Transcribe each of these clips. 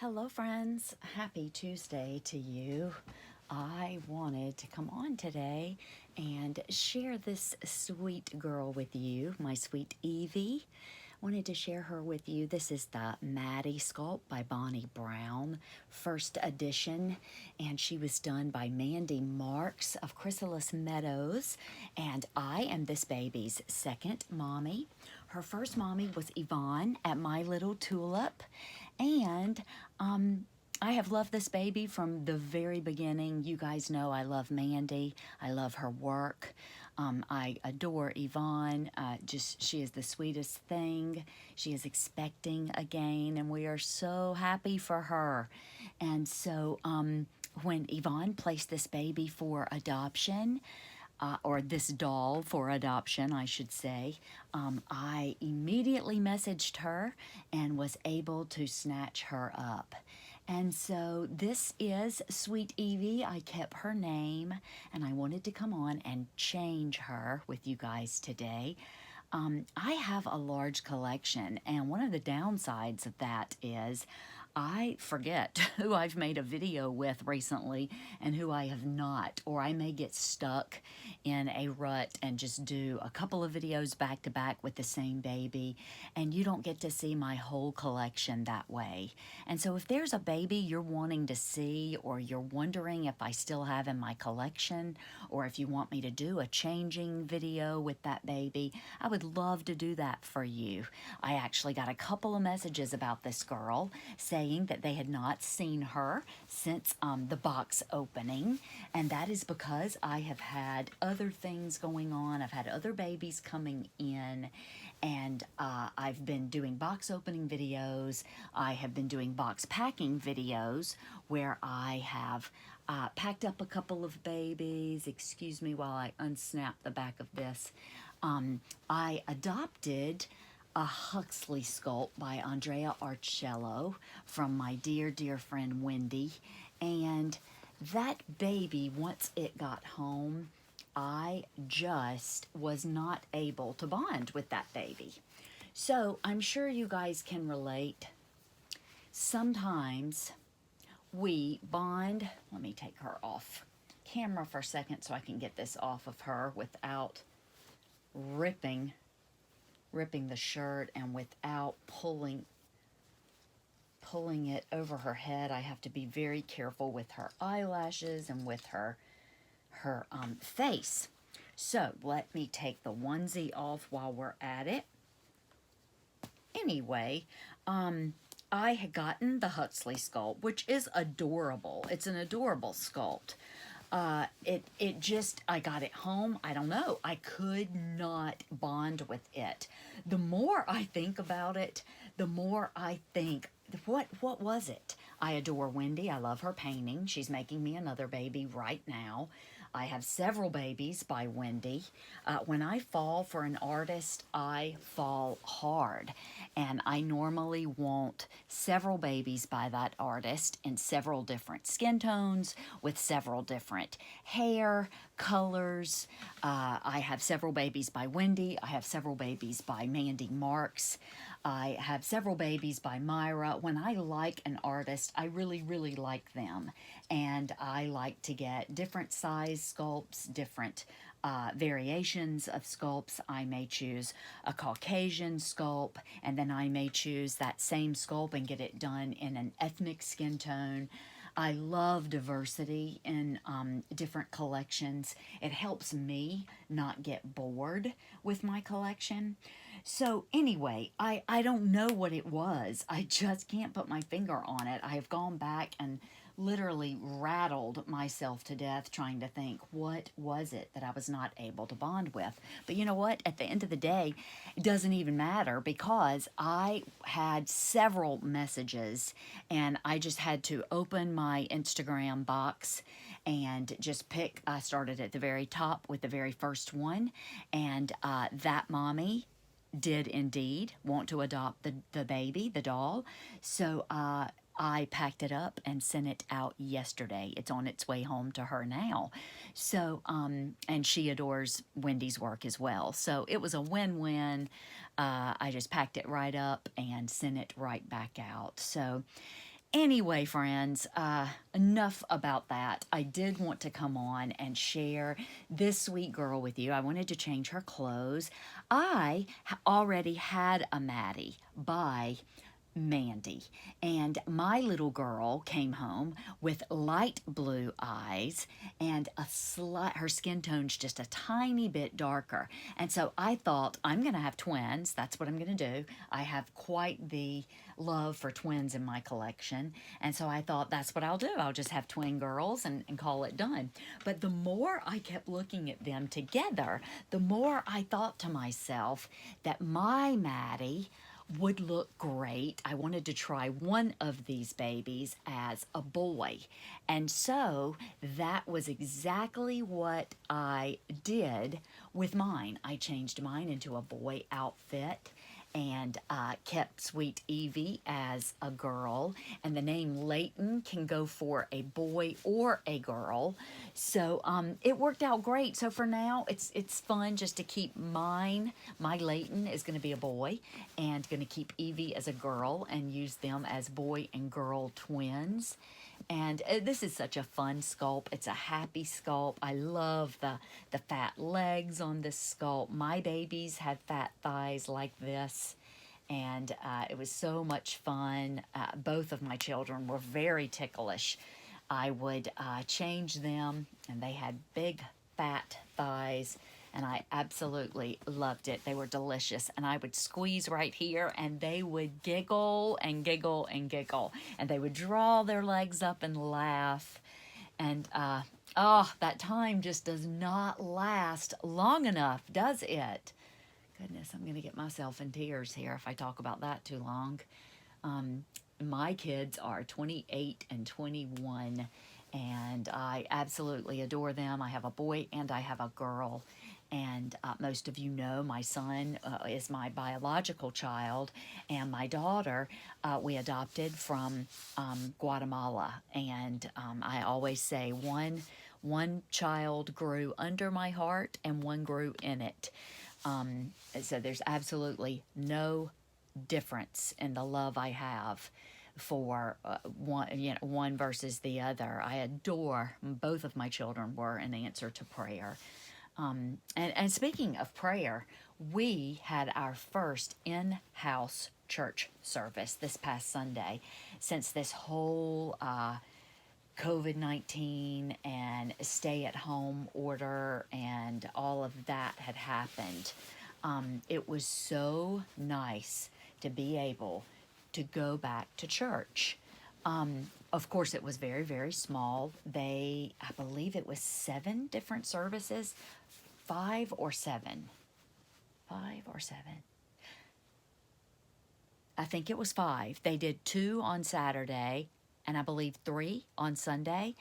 Hello, friends. Happy Tuesday to you. I wanted to come on today and share this sweet girl with you, my sweet Evie. Wanted to share her with you. This is the Maddie sculpt by Bonnie Brown, first edition, and she was done by Mandy Marks of Chrysalis Meadows, and I am this baby's second mommy. Her first mommy was Yvonne at My Little Tulip, and I have loved this baby from the very beginning. You guys know I love Mandy. I love her work. I adore Yvonne. She is the sweetest thing. She is expecting again, and we are so happy for her. And so when Yvonne placed this baby for adoption, or this doll for adoption, I should say, I immediately messaged her and was able to snatch her up. And so this is Sweet Evie. I kept her name, and I wanted to come on and change her with you guys today. I have a large collection, and one of the downsides of that is I forget who I've made a video with recently and who I have not, or I may get stuck in a rut and just do a couple of videos back to back with the same baby, and you don't get to see my whole collection that way. And so if there's a baby you're wanting to see, or you're wondering if I still have in my collection, or if you want me to do a changing video with that baby, I would love to do that for you. I actually got a couple of messages about this girl saying that they had not seen her since the box opening, and that is because I have had other things going on. I've had other babies coming in, and I've been doing box opening videos. I have been doing box packing videos where I have packed up a couple of babies. Excuse me while I unsnap the back of this. I adopted a Huxley sculpt by Andrea Arcello from my dear, dear friend Wendy. And that baby, once it got home, I just was not able to bond with that baby. So I'm sure you guys can relate. Sometimes we bond. Let me take her off camera for a second so I can get this off of her without ripping the shirt and without pulling it over her head. I have to be very careful with her eyelashes and with her face. So let me take the onesie off while we're at it. Anyway, I had gotten the Huxley sculpt, which is adorable. It's an adorable sculpt. I got it home. I don't know. I could not bond with it. The more I think about it, the more I think, what was it? I adore Wendy. I love her painting. She's making me another baby right now. I have several babies by Wendy. When I fall for an artist, I fall hard. And I normally want several babies by that artist in several different skin tones, with several different hair colors. I have several babies by Wendy. I have several babies by Mandy Marks. I have several babies by Myra. When I like an artist, I really, really like them. And I like to get different size sculpts, different variations of sculpts. I may choose a Caucasian sculpt, and then I may choose that same sculpt and get it done in an ethnic skin tone. I love diversity in different collections. It helps me not get bored with my collection. So anyway, I don't know what it was. I just can't put my finger on it. I have gone back and literally rattled myself to death trying to think, what was it that I was not able to bond with? But you know what? At the end of the day, it doesn't even matter, because I had several messages and I just had to open my Instagram box and just pick. I started at the very top with the very first one, and that mommy did indeed want to adopt the baby, the doll. So I packed it up and sent it out yesterday. It's on its way home to her now. So, and she adores Wendy's work as well. So it was a win-win. I just packed it right up and sent it right back out. So Anyway, friends, enough about that. I did want to come on and share this sweet girl with you. I wanted to change her clothes. I already had a Maddie by Mandy, and my little girl came home with light blue eyes and her skin tone's just a tiny bit darker. And so I thought, I'm going to have twins. That's what I'm going to do. I have quite the love for twins in my collection. And so I thought, that's what I'll do. I'll just have twin girls and call it done. But the more I kept looking at them together, the more I thought to myself that my Maddie would look great. I wanted to try one of these babies as a boy. And so that was exactly what I did with mine. I changed mine into a boy outfit and kept sweet Evie as a girl. And the name Layton can go for a boy or a girl. So it worked out great. So for now, it's fun just to keep mine. My Layton is going to be a boy and going to keep Evie as a girl and use them as boy and girl twins. And this is such a fun sculpt. It's a happy sculpt. I love the fat legs on this sculpt. My babies had fat thighs like this. And it was so much fun. Both of my children were very ticklish. I would change them, and they had big, fat thighs. And I absolutely loved it. They were delicious. And I would squeeze right here, and they would giggle and giggle and giggle. And they would draw their legs up and laugh. And, that time just does not last long enough, does it? Goodness, I'm going to get myself in tears here if I talk about that too long. My kids are 28 and 21, and I absolutely adore them. I have a boy and I have a girl. And most of you know my son is my biological child, and my daughter we adopted from Guatemala. And I always say one child grew under my heart and one grew in it. So there's absolutely no difference in the love I have for one versus the other. I adore both of my children were an answer to prayer. And speaking of prayer, we had our first in-house church service this past Sunday since this whole COVID-19 and stay-at-home order and all of that had happened. It was so nice to be able to go back to church. Of course, it was very, very small. I believe it was 7 different services, 5 or 7. 5 or 7. I think it was 5. They did 2 on Saturday, and I believe 3 on Sunday.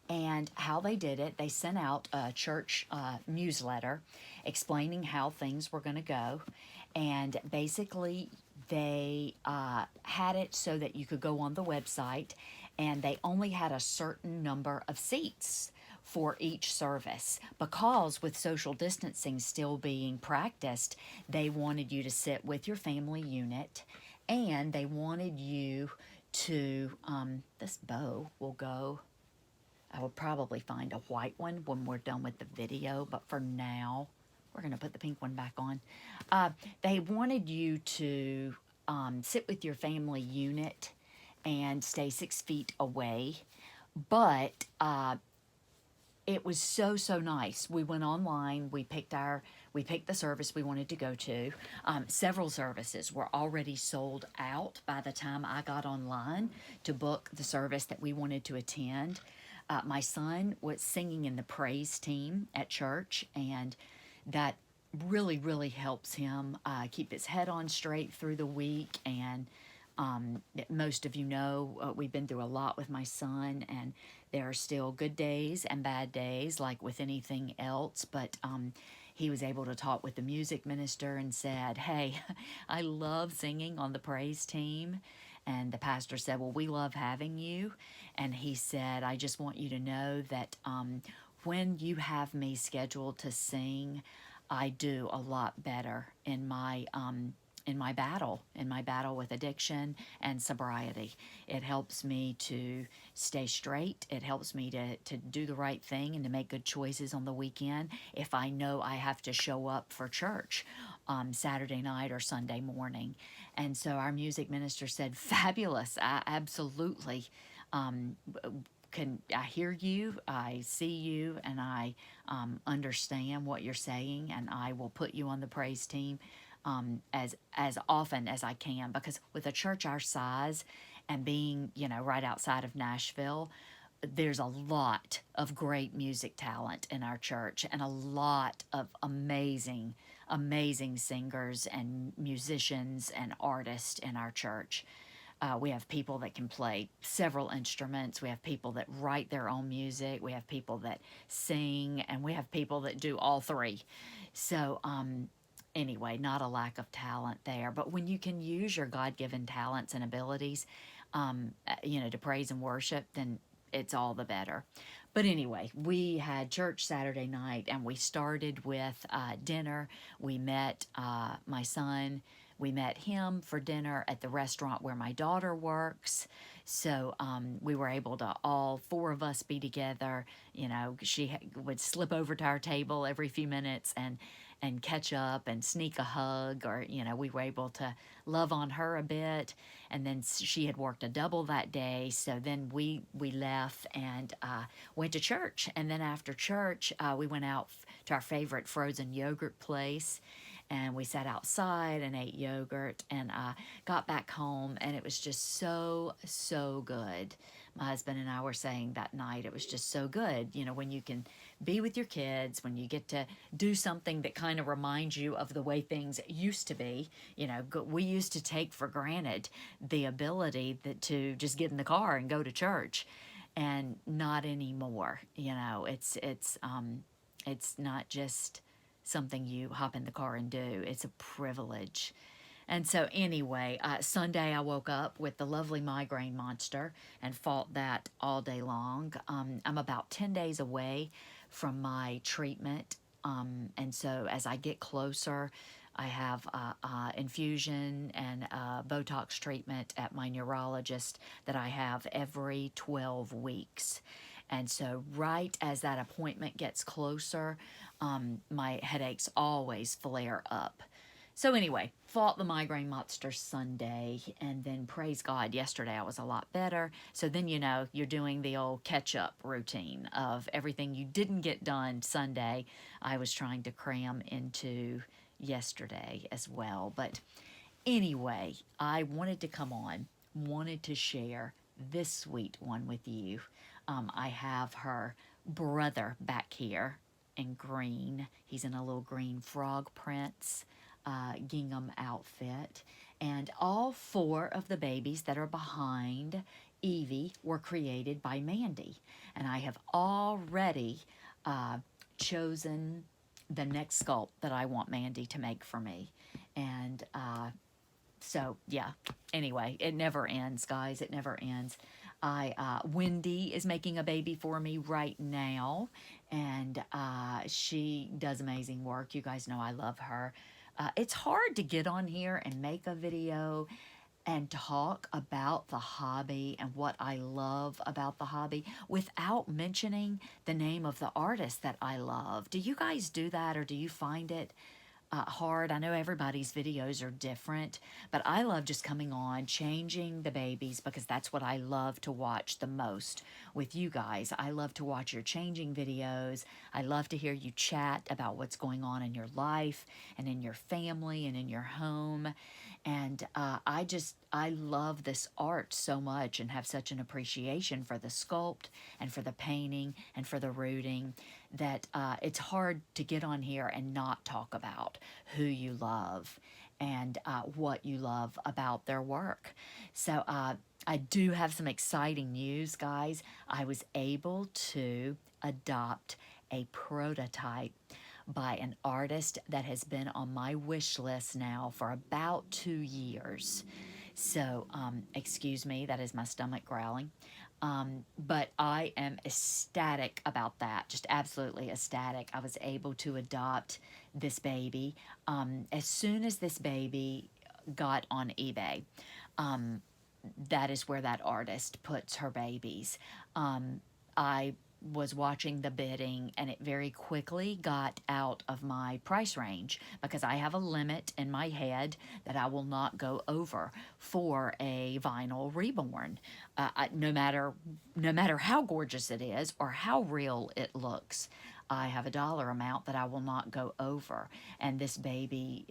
And how they did it, they sent out a church newsletter explaining how things were going to go. And basically, they had it so that you could go on the website, and they only had a certain number of seats for each service, because with social distancing still being practiced, they wanted you to sit with your family unit, and they wanted you to, this bow will go, I will probably find a white one when we're done with the video, but for now, we're going to put the pink one back on. They wanted you to sit with your family unit and stay 6 feet away, but it was so nice. We went online. We picked the service we wanted to go to. Several services were already sold out by the time I got online to book the service that we wanted to attend. My son was singing in the praise team at church, and that really helps him keep his head on straight through the week. And most of you know we've been through a lot with my son, and there are still good days and bad days like with anything else, but he was able to talk with the music minister and said, hey, I love singing on the praise team. And the pastor said, well, we love having you. And he said, I just want you to know that when you have me scheduled to sing, I do a lot better in my in my battle with addiction and sobriety. It helps me to stay straight. It helps me to do the right thing and to make good choices on the weekend if I know I have to show up for church Saturday night or Sunday morning. And so our music minister said, fabulous, absolutely. I hear you, I see you, and I understand what you're saying, and I will put you on the praise team as often as I can, because with a church our size and being, right outside of Nashville, there's a lot of great music talent in our church and a lot of amazing, amazing singers and musicians and artists in our church. We have people that can play several instruments. We have people that write their own music. We have people that sing, and we have people that do all three. So, anyway, not a lack of talent there. But when you can use your God-given talents and abilities, to praise and worship, then it's all the better. But anyway, we had church Saturday night, and we started with dinner. We met my son. We met him for dinner at the restaurant where my daughter works. So we were able to, all four of us, be together. She would slip over to our table every few minutes and catch up and sneak a hug, or, we were able to love on her a bit. And then she had worked a double that day. So then we left and went to church. And then after church, we went out to our favorite frozen yogurt place. And we sat outside and ate yogurt, and got back home, and it was just so, so good. My husband and I were saying that night, it was just so good, when you can be with your kids, when you get to do something that kind of reminds you of the way things used to be. We used to take for granted the ability to just get in the car and go to church, and not anymore. It's not just something you hop in the car and do. It's a privilege. And so anyway, Sunday I woke up with the lovely migraine monster and fought that all day long. I'm about 10 days away from my treatment. And so as I get closer, I have infusion and Botox treatment at my neurologist that I have every 12 weeks. And so right as that appointment gets closer, my headaches always flare up. So anyway, fought the migraine monster Sunday, and then praise God, yesterday I was a lot better. So then, you're doing the old catch-up routine of everything you didn't get done Sunday. I was trying to cram into yesterday as well. But anyway, I wanted to come on, wanted to share this sweet one with you. I have her brother back here in green. He's in a little green frog prints gingham outfit. And all four of the babies that are behind Evie were created by Mandy. And I have already chosen the next sculpt that I want Mandy to make for me. And so, yeah, anyway, it never ends, guys. It never ends. Wendy is making a baby for me right now, and she does amazing work. You guys know I love her. It's hard to get on here and make a video and talk about the hobby and what I love about the hobby without mentioning the name of the artist that I love. Do you guys do that, or do you find it hard? I know everybody's videos are different, but I love just coming on, changing the babies, because that's what I love to watch the most with you guys. I love to watch your changing videos. I love to hear you chat about what's going on in your life and in your family and in your home. And I love this art so much and have such an appreciation for the sculpt and for the painting and for the rooting that it's hard to get on here and not talk about who you love and what you love about their work. So I do have some exciting news, guys. I was able to adopt a prototype by an artist that has been on my wish list now for about 2 years. So, excuse me, that is my stomach growling. But I am ecstatic about that, just absolutely ecstatic. I was able to adopt this baby. As soon as this baby got on eBay. That is where that artist puts her babies. I was watching the bidding and it very quickly got out of my price range because I have a limit in my head that I will not go over for a vinyl reborn. No matter how gorgeous it is or how real it looks, I have a dollar amount that I will not go over. And this baby,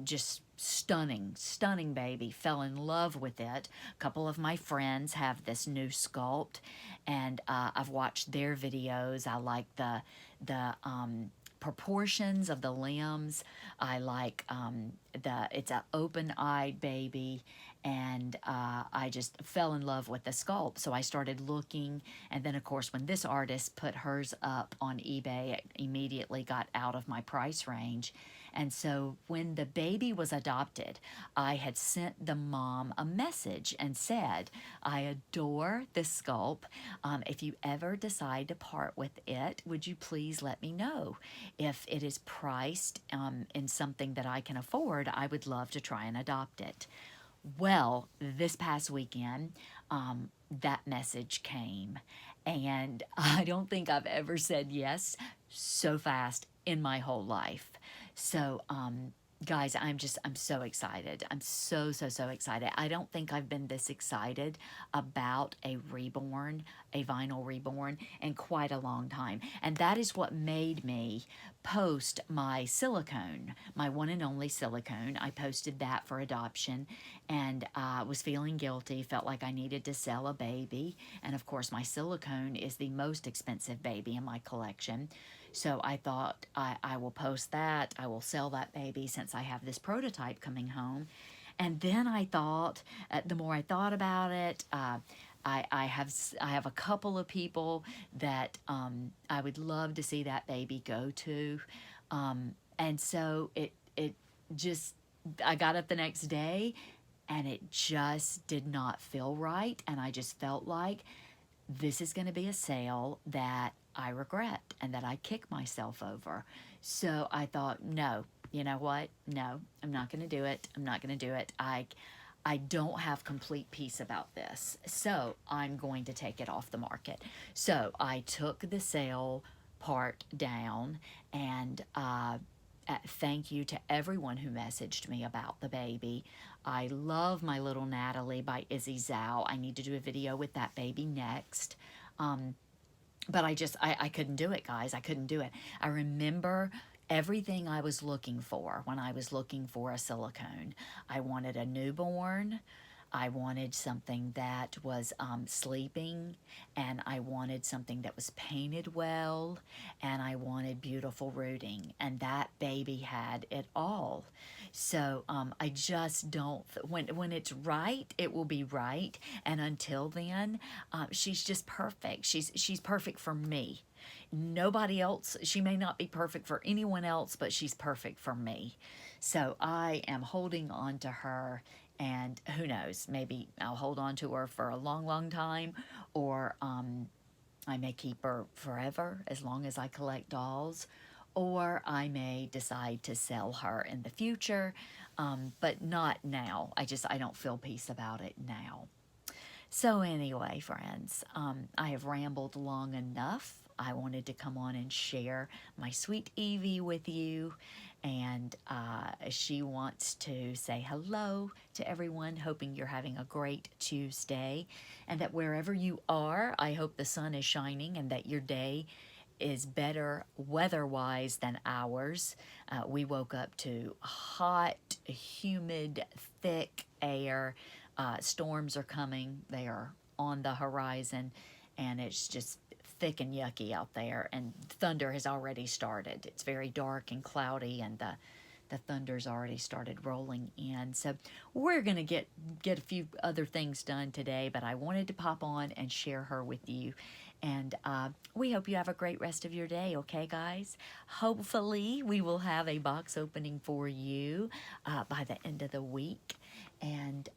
just stunning baby, fell in love with it. A couple of my friends have this new sculpt, and I've watched their videos. I like the proportions of the limbs. I like it's an open-eyed baby, and I just fell in love with the sculpt. So I started looking, and then of course when this artist put hers up on eBay, it immediately got out of my price range. And so when the baby was adopted, I had sent the mom a message and said, I adore this sculpt. If you ever decide to part with it, would you please let me know? If it is priced in something that I can afford, I would love to try and adopt it. Well, this past weekend, that message came, and I don't think I've ever said yes so fast in my whole life. So, guys, I'm so excited. I'm so excited. I don't think I've been this excited about a reborn, a vinyl reborn, in quite a long time. And that is what made me post my silicone, my one and only silicone. I posted that for adoption, and was feeling guilty, felt like I needed to sell a baby. And of course, my silicone is the most expensive baby in my collection. So I thought I will post that. I will sell that baby since I have this prototype coming home. And then I thought, the more I thought about it, I have a couple of people that I would love to see that baby go to. And so it just, I got up the next day and it just did not feel right. And I just felt like this is going to be a sale that I regret and that I kick myself over. So I thought, no, you know what? No, I'm not going to do it. I'm not going to do it. I don't have complete peace about this. So I'm going to take it off the market. So I took the sale part down, and thank you to everyone who messaged me about the baby. I love My Little Natalie by Izzy Zhao. I need to do a video with that baby next. But I couldn't do it, guys. I couldn't do it. I remember everything I was looking for when I was looking for a silicone. I wanted a newborn. I wanted something that was sleeping, and I wanted something that was painted well, and I wanted beautiful rooting, and that baby had it all. So I just don't, when it's right, it will be right, and until then, she's just perfect. She's perfect for me. Nobody else, she may not be perfect for anyone else, but she's perfect for me. So I am holding on to her, and who knows, maybe I'll hold on to her for a long time, or I may keep her forever as long as I collect dolls, or I may decide to sell her in the future, but not now. I don't feel peace about it now. So anyway, friends, I have rambled long enough. I wanted to come on and share my sweet Evie with you, and she wants to say hello to everyone, hoping you're having a great Tuesday, and that wherever you are, I hope the sun is shining and that your day is better weather-wise than ours. We woke up to hot, humid, thick air. Storms are coming. They are on the horizon, and it's just thick and yucky out there, and thunder has already started. It's very dark and cloudy, and the thunder's already started rolling in. So we're going to get a few other things done today, but I wanted to pop on and share her with you. And we hope you have a great rest of your day, okay, guys? Hopefully, we will have a box opening for you by the end of the week. And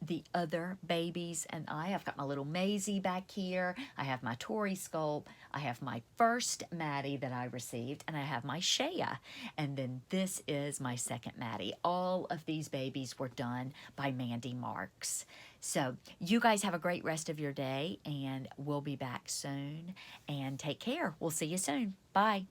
the other babies and I've got my little Maisie back here. I have my Tori sculpt. I have my first Maddie that I received, and I have my Shea. And then this is my second Maddie. All of these babies were done by Mandy Marks. So you guys have a great rest of your day, and we'll be back soon. And take care. We'll see you soon. Bye.